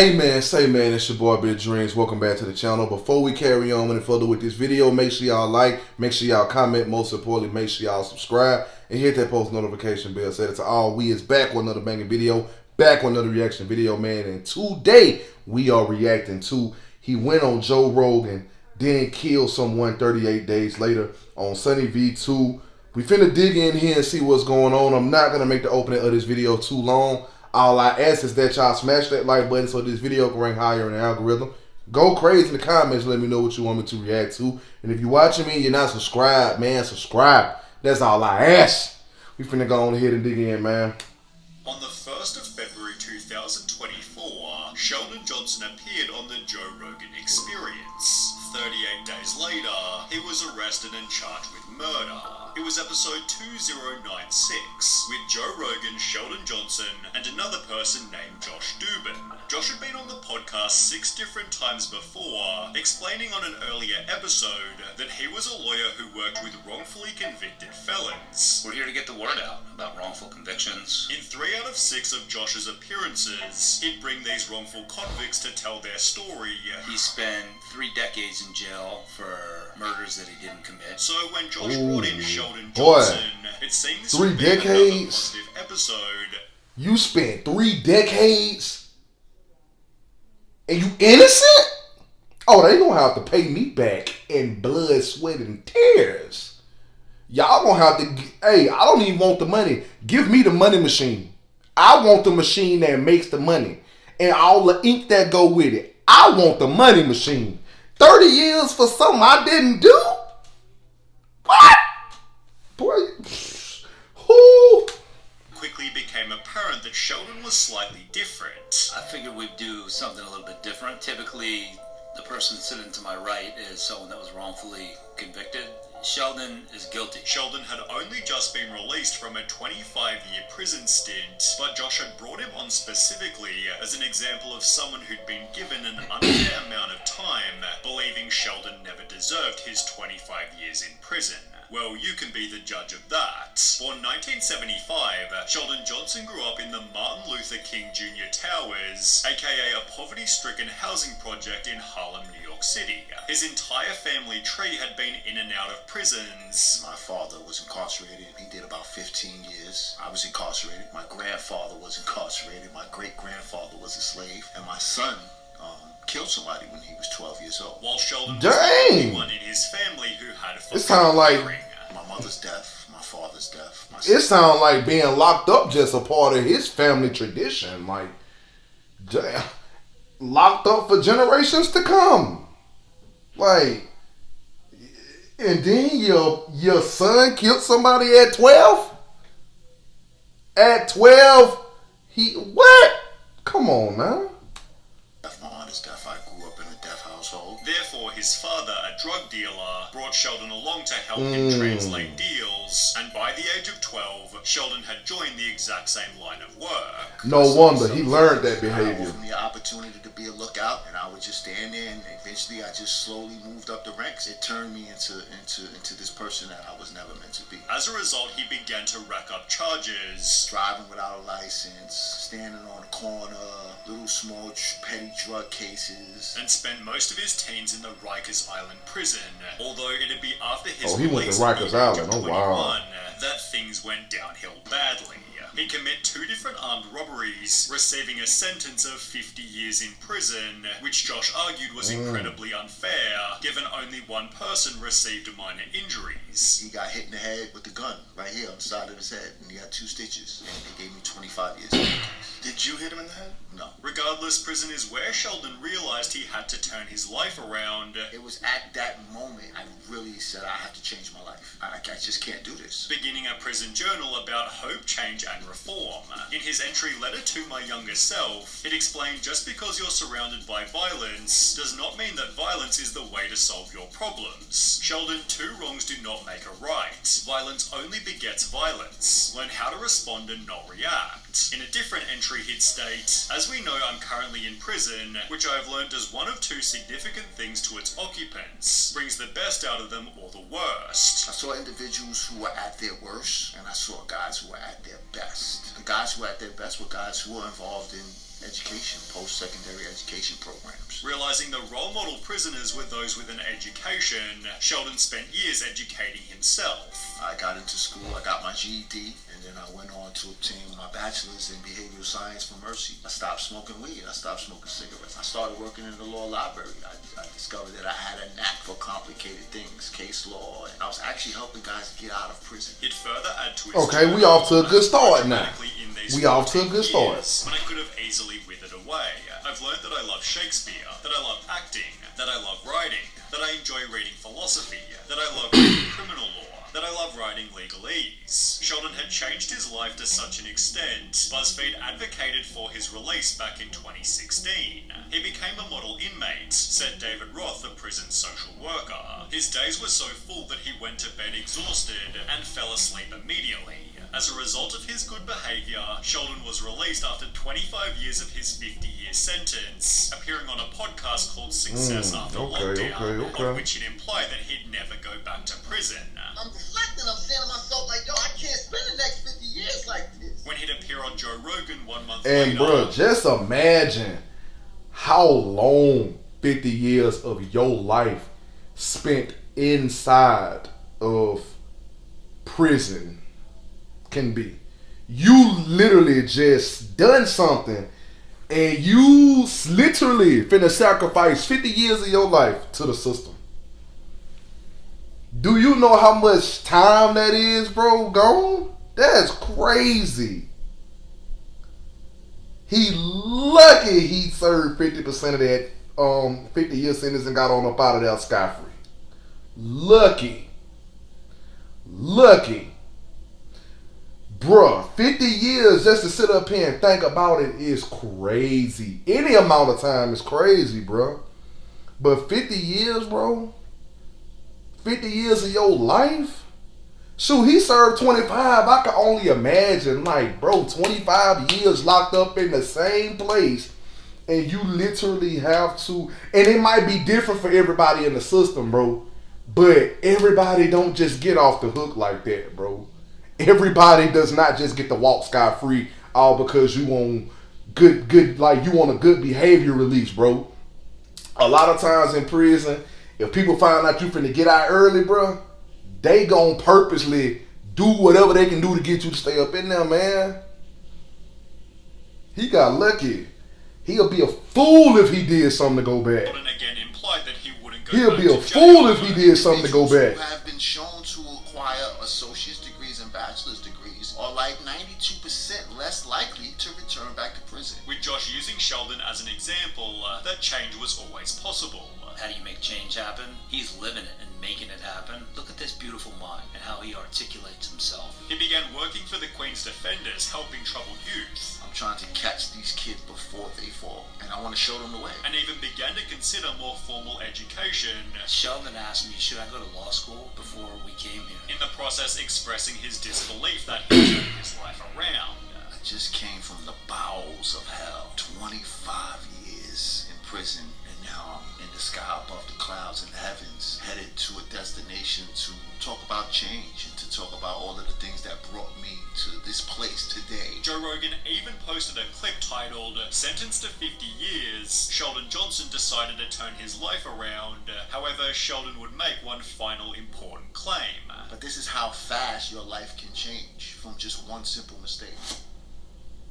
Hey man, say man, it's your boy Big Dreams. Welcome back to the channel. Before we carry on any further with this video, make sure y'all like, make sure y'all comment, most importantly, make sure y'all subscribe and hit that post notification bell. Say that to all. We is back with another banging video, back with another reaction video, man. And today we are reacting to he went on Joe Rogan, then killed someone 38 days later on Sunny V2. We finna dig in here and see what's going on. I'm not gonna make the opening of this video too long. All I ask is that y'all smash that like button so this video can rank higher in the algorithm. Go crazy in the comments. Let me know what you want me to react to. And if you're watching me and you're not subscribed, man, subscribe. That's all I ask. We finna go on ahead and dig in, man. On the 1st of February 2024, Sheldon Johnson appeared on the Joe Rogan Experience. 38 days later, he was arrested and charged with murder. It was episode 2096, with Joe Rogan, Sheldon Johnson, and another person named Josh Dubin. Josh had been on the podcast 6 different times before, explaining on an earlier episode that he was a lawyer who worked with wrongfully convicted felons. We're here to get the word out about wrongful convictions. In 3 out of 6 of Josh's appearances, he'd bring these wrongful convicts to tell their story. He spent 3 decades in jail for murders that he didn't commit. So when Josh brought in Sheldon Johnson, it seemed this 3 would be another decades? positive episode. You spent 3 decades and you innocent? Oh, they gonna have to pay me back in blood, sweat, and tears. Y'all gonna have to, hey, I don't even want the money. Give me the money machine. I want the machine that makes the money and all the ink that go with it. I want the money machine. 30 years for something I didn't do? What? Boy, who? Quickly became apparent that Sheldon was slightly different. I figured we'd do something a little bit different. Typically, the person sitting to my right is someone that was wrongfully convicted. Sheldon is guilty. Sheldon had only just been released from a 25-year prison stint, but Josh had brought him on specifically as an example of someone who'd been given an unfair amount of time, believing Sheldon never deserved his 25 years in prison. Well, you can be the judge of that. Born 1975, Sheldon Johnson grew up in the Martin Luther King Jr. Towers, aka a poverty-stricken housing project in Harlem, New York City. His entire family tree had been in and out of prisons. My father was incarcerated. He did about 15 years. I was incarcerated. My grandfather was incarcerated. My great-grandfather was a slave. And my son killed somebody when he was 12 years old. While Sheldon was the only one in his family who had a It sounds like my mother's death, my father's death. it sounds like being locked up just a part of his family tradition. Like, damn, locked up for generations to come. Like, and then your son killed somebody at 12? At 12, he, what? Come on now. My honest death. I grew up in a deaf household. Therefore, his father, a drug dealer, brought Sheldon along to help him translate deals, and by the age of 12, Sheldon had joined the exact same line of work. No wonder he learned that I behavior. offered me the opportunity to be a lookout, and I would just stand there, and eventually I just slowly moved up the ranks. It turned me into this person that I was never meant to be. As a result, he began to rack up charges. Driving without a license, standing on a corner, little small petty drug cases. And spent most of his teens in the Rikers Island prison, although it'd be after his He went to release Rikers at the age Island. of Oh, wow. 21 that things went downhill badly. He'd commit 2 different armed robberies, receiving a sentence of 50 years in prison, which Josh argued was incredibly unfair, given only one person received minor injuries. He got hit in the head with the gun right here on the side of his head, and he got 2 stitches, and they gave me 25 years. Did you hit him in the head? No. Regardless, prison is where Sheldon realized he had to turn his life around. It was at that moment I really said I have to change my life. I just can't do this. Beginning a prison journal about hope, change, and reform. In his entry letter to my younger self, it explained just because you're surrounded by violence does not mean that violence is the way to solve your problems. Sheldon, 2 wrongs do not make a right. Violence only begets violence. Learn how to respond and not react. In a different entry, he'd state, as we know, I'm currently in prison, which I've learned does one of 2 significant things to its occupants. Brings the best out of them or the worst. I saw individuals who were at their worst, and I saw guys who were at their best. The guys who were at their best were guys who were involved in education, post-secondary education programs. Realizing the role model prisoners were those with an education, Sheldon spent years educating himself. I got into school, I got my GED, and then I went on to obtain my bachelor's in behavioral science from Mercy. I stopped smoking weed, I stopped smoking cigarettes. I started working in the law library. I discovered that I had a knack for complicated things, case law, and I was actually helping guys get out of prison. It further add to its Okay, we off to a good start now. We off to a good start. When I could have easily withered away. I've learned that I love Shakespeare, that I love acting, that I love writing, that I enjoy reading philosophy, that I love reading criminal law, that I love writing legalese. Sheldon had changed his life to such an extent, BuzzFeed advocated for his release back in 2016. He became a model inmate, said David Roth, the prison social worker. His days were so full that he went to bed exhausted and fell asleep immediately. As a result of his good behaviour, Sheldon was released after 25 years of his 50-year sentence, appearing on a podcast called Success After Lockdown, on which it implied that he'd never go back to prison. I'm reflecting, I'm saying to myself, like, yo, I can't spend the next 50 years like this. When he'd appear on Joe Rogan 1 month And later... bro, just imagine how long 50 years of your life spent inside of prison can be. You literally just done something and you literally finna sacrifice 50 years of your life to the system. Do you know how much time that is, bro, gone? That's crazy. He lucky he served 50% of that 50-year sentence and got on up out of there scot-free. Lucky. Bruh, 50 years just to sit up here and think about it is crazy. Any amount of time is crazy, bruh. But 50 years, bro? 50 years of your life? Shoot, he served 25. I can only imagine, like, bro, 25 years locked up in the same place. And you literally have to, and it might be different for everybody in the system, bro. But everybody don't just get off the hook like that, bro. Everybody does not just get to walk scot-free all because you want you want a good behavior release, bro. A lot of times in prison, if people find out you finna get out early, bro, they gon' purposely do whatever they can do to get you to stay up in there, man. He got lucky. He'll be a fool if he did something to go back. He'll be a fool if he did something to go back. Who have been shown to acquire associate's degrees and bachelor's degrees are like 92% less likely to return back to prison. With Josh using Sheldon as an example, that change was always possible. How do you make change happen? He's living it and making it happen. Look at this beautiful mind and how he articulates himself. He began working for the Queen's Defenders, helping troubled youth. I'm trying to catch these kids before they fall, and I want to show them the way. And even began to consider more formal education. Sheldon asked me, should I go to law school before we came here? In the process expressing his disbelief that he turned his life around. I just came from the bowels of hell. 25 years in prison, and now I'm in the sky above the clouds in the heavens, headed to a destination to talk about change and to talk about all of the things that brought me to this place today. Joe Rogan even posted a clip titled, "Sentenced to 50 years, Sheldon Johnson decided to turn his life around. However, Sheldon would make one final important claim." But this is how fast your life can change from just one simple mistake.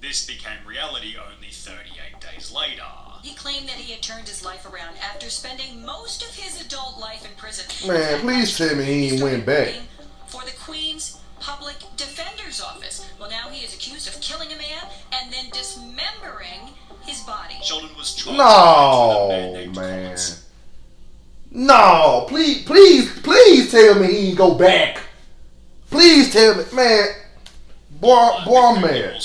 This became reality only 38 days later. He claimed that he had turned his life around after spending most of his adult life in prison. Man, please tell me he ain't went back. For the Queen's Public Defender's Office. Well, now he is accused of killing a man and then dismembering his body. Sheldon was charged. No, man. No, please tell me he ain't go back. Please tell me, man. Boy, I'm mad.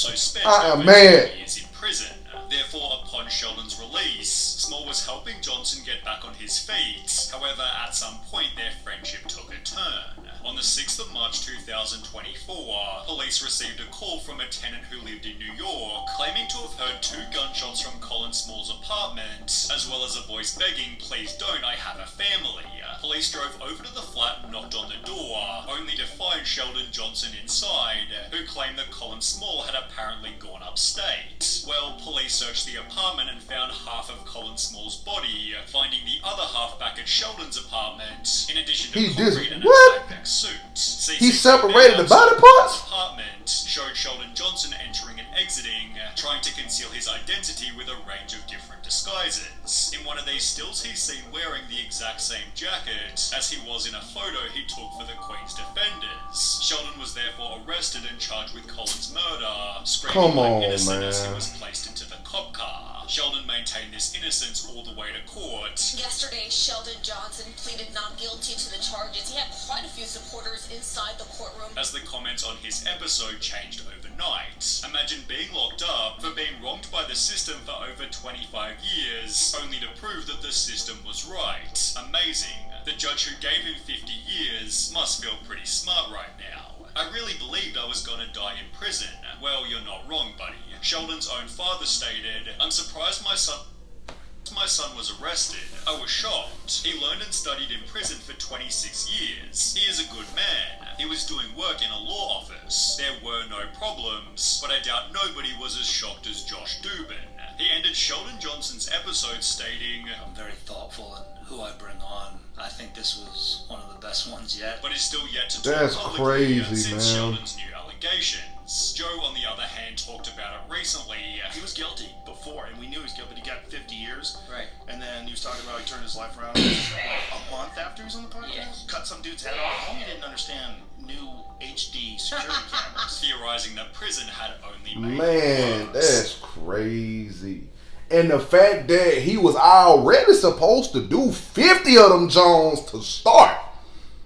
I am mad. Years in prison. Therefore, upon Sheldon's release, Small was helping Johnson get back on his feet. However, at some point, their friendship took a turn. On the 6th of March 2024, police received a call from a tenant who lived in New York, claiming to have heard 2 gunshots from Colin Small's apartment as well as a voice begging, "Please don't, I have a family." Police drove over to the flat and knocked on the door, only to find Sheldon Johnson inside, who claimed that Colin Small had apparently gone upstate. Well, police searched the apartment and found half of Colin Small's body, finding the other half back at Sheldon's apartment, in addition to concrete and a Tyvek suit. He separated the body parts? Apartment showed Sheldon Johnson entering and exiting, trying to conceal his identity with a range of different disguises. In one of these stills, he's seen wearing the exact same jacket as he was in a photo he took for the Queen's Defenders. Sheldon was therefore arrested and charged with Colin's murder, screaming like innocent as he was placed into the cop car. Sheldon maintained this innocence all the way to court. Yesterday, Sheldon Johnson pleaded not guilty to the charges. He had quite a few supporters inside the courtroom. As the comments on his episode changed overnight. Imagine being locked up for being wronged by the system for over 25 years, only to prove that the system was right. Amazing. The judge who gave him 50 years must feel pretty smart right now. "I really believed I was gonna die in prison." Well, you're not wrong, buddy. Sheldon's own father stated, "I'm surprised my son was arrested. I was shocked. He learned and studied in prison for 26 years. He is a good man. He was doing work in a law office. There were no problems, but I doubt nobody was as shocked as Josh Dubin." He ended Sheldon Johnson's episode stating, I'm very thoughtful in who I bring on. I think this was one of the best ones yet. But is still yet to talk That's publicly crazy, since man. Sheldon's new allegations. Joe, on the other hand, talked about it recently. He was guilty before, and we knew he was guilty, but he got 50 years. Right. And then he was talking about he turned his life around a month after he was on the podcast. Yes. Cut some dude's head off. Homie didn't understand new HD security cameras. Theorizing that prison had only made Man, it worse. that's crazy. And the fact that he was already supposed to do 50 of them Jones to start.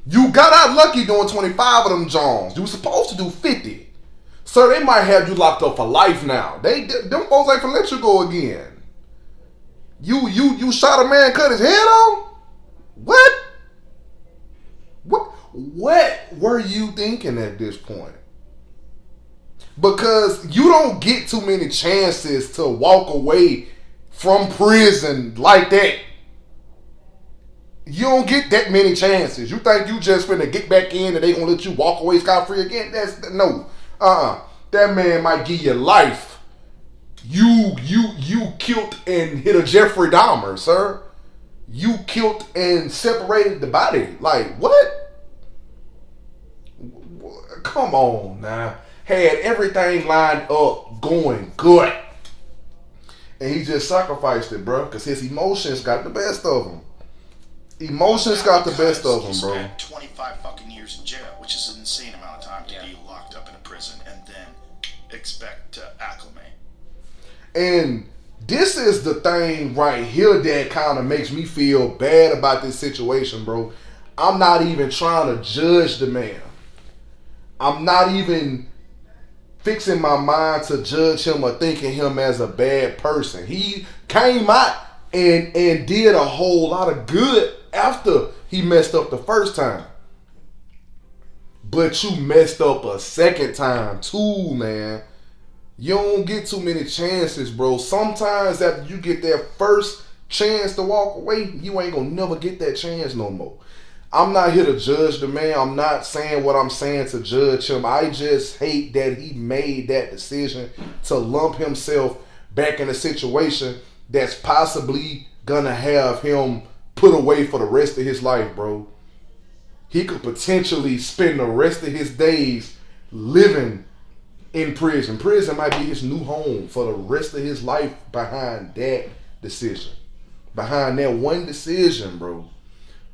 You got out lucky doing 25 of them Jones. You were supposed to do 50. Sir, they might have you locked up for life now. Them folks ain't finna let you go again. You shot a man, cut his head off? What? What were you thinking at this point? Because you don't get too many chances to walk away from prison like that. You don't get that many chances. You think you just finna get back in and they gonna let you walk away scot-free again? No. That man might give you life. You killed and hit a Jeffrey Dahmer, sir. You killed and separated the body. Like, what? Come on now. Had everything lined up going good. And he just sacrificed it, bro. Because his emotions got the best of him. Emotions got the best of him, bro. He spent 25 fucking years in jail, which is an insane amount of time to be locked up in a prison and then expect to acclimate. And this is the thing right here that kind of makes me feel bad about this situation, bro. I'm not even trying to judge the man. I'm not even fixing my mind to judge him or thinking him as a bad person. He came out and did a whole lot of good after he messed up the first time. But you messed up a second time too, man. You don't get too many chances, bro. Sometimes after you get that first chance to walk away, you ain't gonna never get that chance no more. I'm not here to judge the man. I'm not saying what I'm saying to judge him. I just hate that he made that decision to lump himself back in a situation that's possibly gonna have him put away for the rest of his life, bro. He could potentially spend the rest of his days living in prison. Prison might be his new home for the rest of his life behind that decision. Behind that one decision, bro.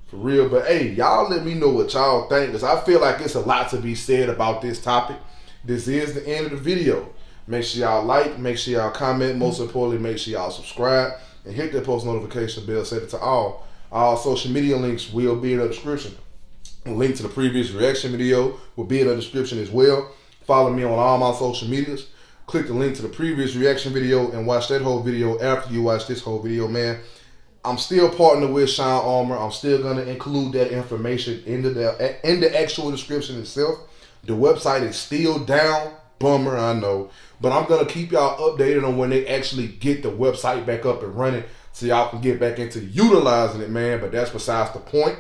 For real. But hey, y'all let me know what y'all think, because I feel like it's a lot to be said about this topic. This is the end of the video. Make sure y'all like, make sure y'all comment, most importantly, make sure y'all subscribe and hit that post notification bell, set it to all. All social media links will be in the description. A link to the previous reaction video will be in the description as well. Follow me on all my social medias. Click the link to the previous reaction video and watch that whole video after you watch this whole video, man. I'm still partnered with Sean Armour. I'm still going to include that information in the actual description itself. The website is still down. Bummer, I know. But I'm going to keep y'all updated on when they actually get the website back up and running so y'all can get back into utilizing it, man. But that's besides the point.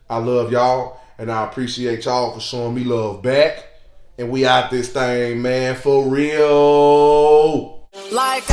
I love y'all, and I appreciate y'all for showing me love back. And we out this thing, man, for real. Like